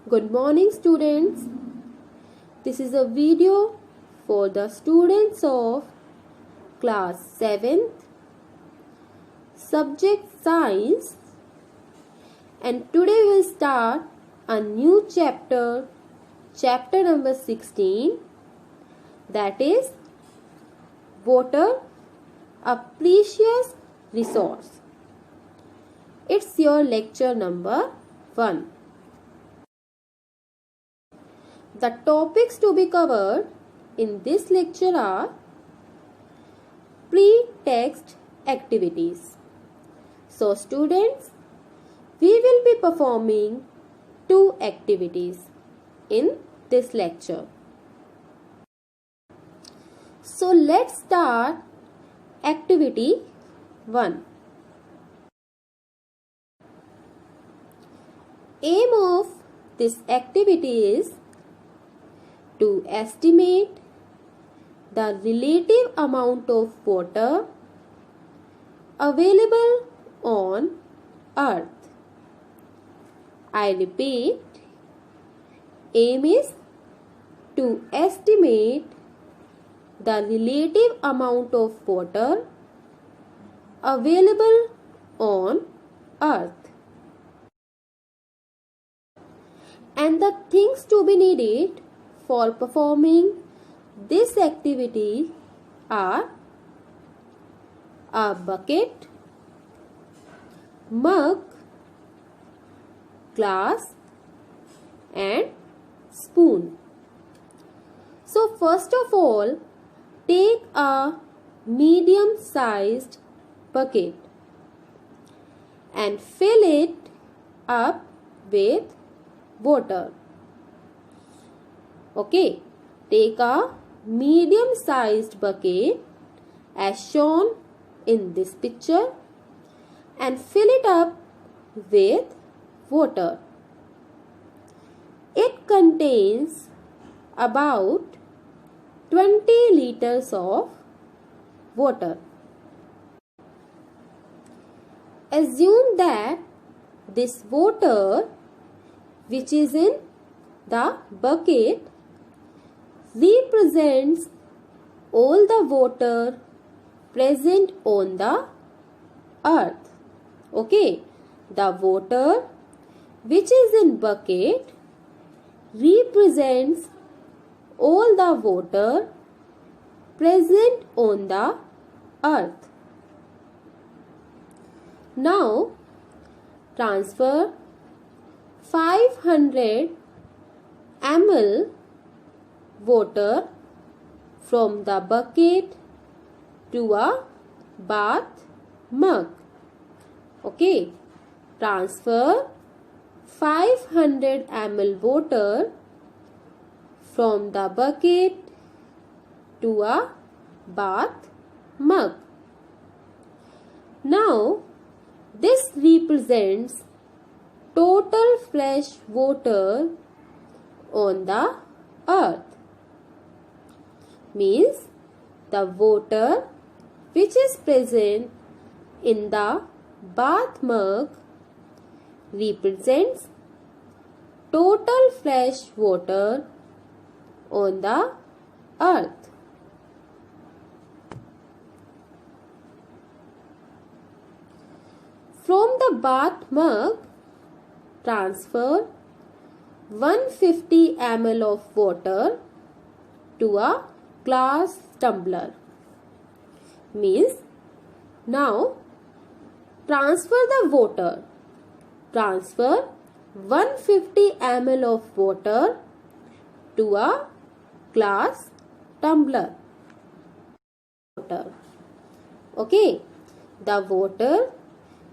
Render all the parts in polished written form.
Good morning, students. This is a video for the students of class 7th, subject science, and today we'll start a new chapter, chapter number 16, that is water, a precious resource. It's your lecture number 1. The topics to be covered in this lecture are pre-text activities. So students, we will be performing 2 activities in this lecture. So let's start activity 1. Aim of this activity is to estimate the relative amount of water available on earth. I repeat, aim is to estimate the relative amount of water available on earth. And the things to be needed for performing this activity are a bucket, mug, glass and spoon. So first of all, take a medium-sized bucket and fill it up with water. Okay, take a medium-sized bucket as shown in this picture and fill it up with water. It contains about 20 liters of water. Assume that this water, which is in the bucket, represents all the water present on the earth. Okay, the water which is in bucket represents all the water present on the earth. Now transfer 500 ml water from the bucket to a bath mug. Okay, transfer 500 ml water from the bucket to a bath mug. Now, this represents total fresh water on the earth. Means the water which is present in the bath mug represents total fresh water on the earth. From the bath mug, transfer 150 ml of water to a glass tumbler. Means now transfer the water. Transfer 150 ml of water to a glass tumbler. Okay, the water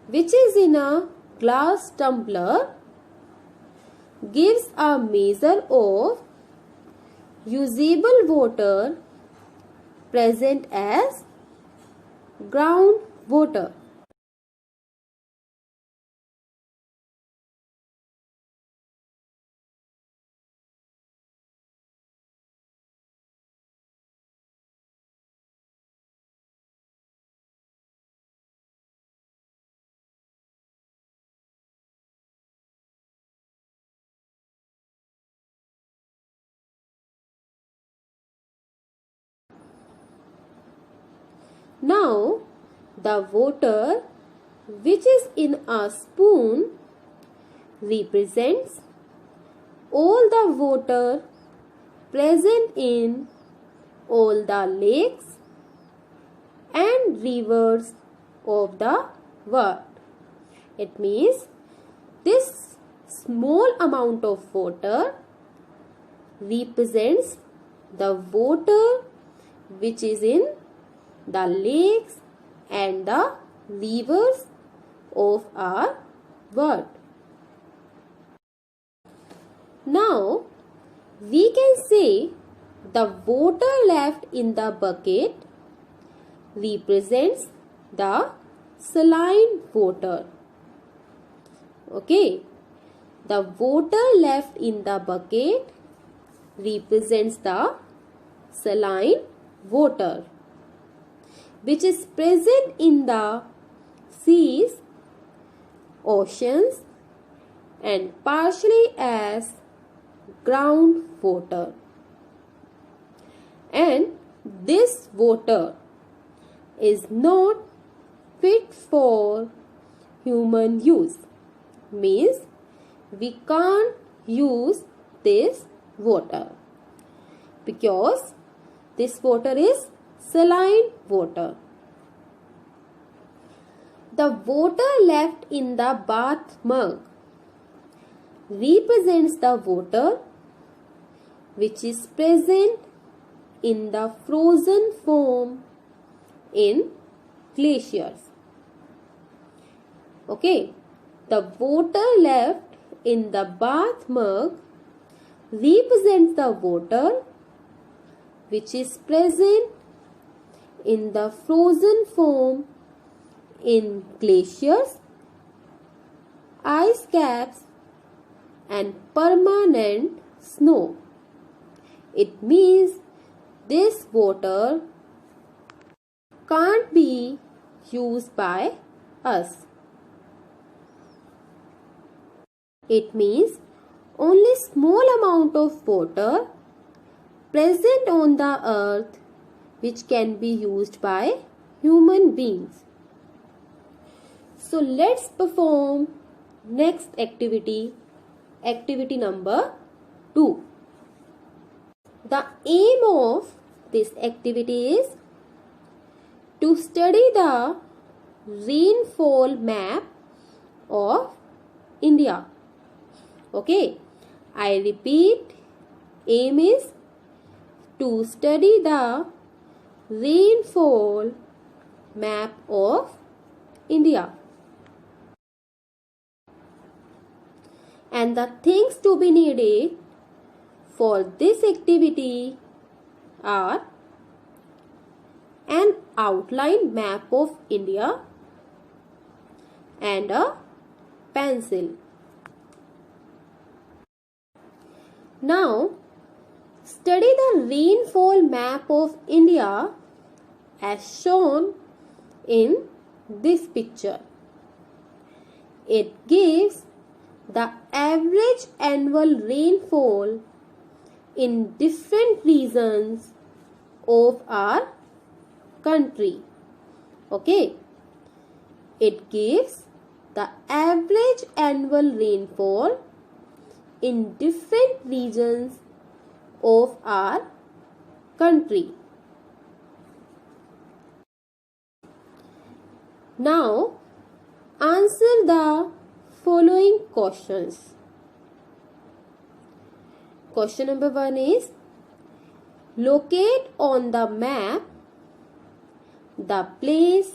which is in a glass tumbler gives a measure of usable water present as groundwater. Now, the water which is in a spoon represents all the water present in all the lakes and rivers of the world. It means this small amount of water represents the water which is in the lakes and the rivers of our world. Now, we can say the water left in the bucket represents the saline water. Okay, the water left in the bucket represents the saline water which is present in the seas, oceans and partially as groundwater. And this water is not fit for human use. Means we can't use this water because this water is saline water. The water left in the bath mug represents the water which is present in the frozen form in glaciers. Okay, the water left in the bath mug represents the water which is present in the frozen form in glaciers, ice caps and permanent snow. It means this water can't be used by us. It means only small amount of water present on the earth which can be used by human beings. So let's perform next activity, activity number 2. The aim of this activity is to study the rainfall map of India. Okay, I repeat, aim is to study the rainfall map of India. And the things to be needed for this activity are an outline map of India and a pencil. Now, study the rainfall map of India as shown in this picture. It gives the average annual rainfall in different regions of our country. Okay, it gives the average annual rainfall in different regions of our country. Now, answer the following questions. Question number 1 is, locate on the map the place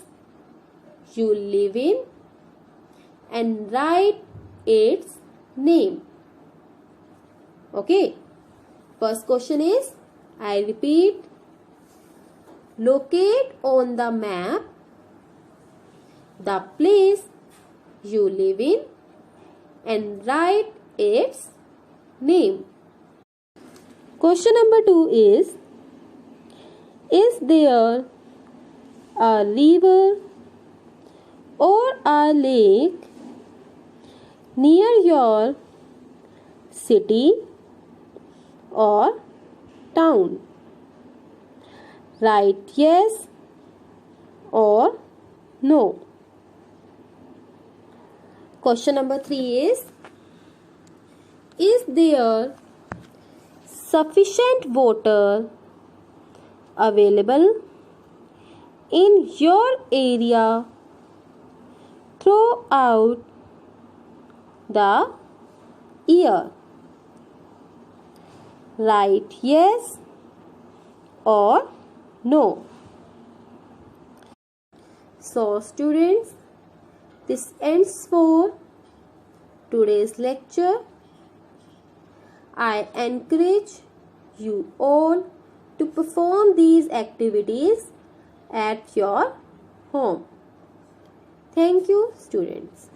you live in and write its name. Okay, first question is, I repeat, locate on the map the place you live in and write its name. Question number 2 is there a river or a lake near your city or town? Write yes or no? Question number 3 is there sufficient water available in your area throughout the year? Write yes or no. So students, this ends for today's lecture. I encourage you all to perform these activities at your home. Thank you, students.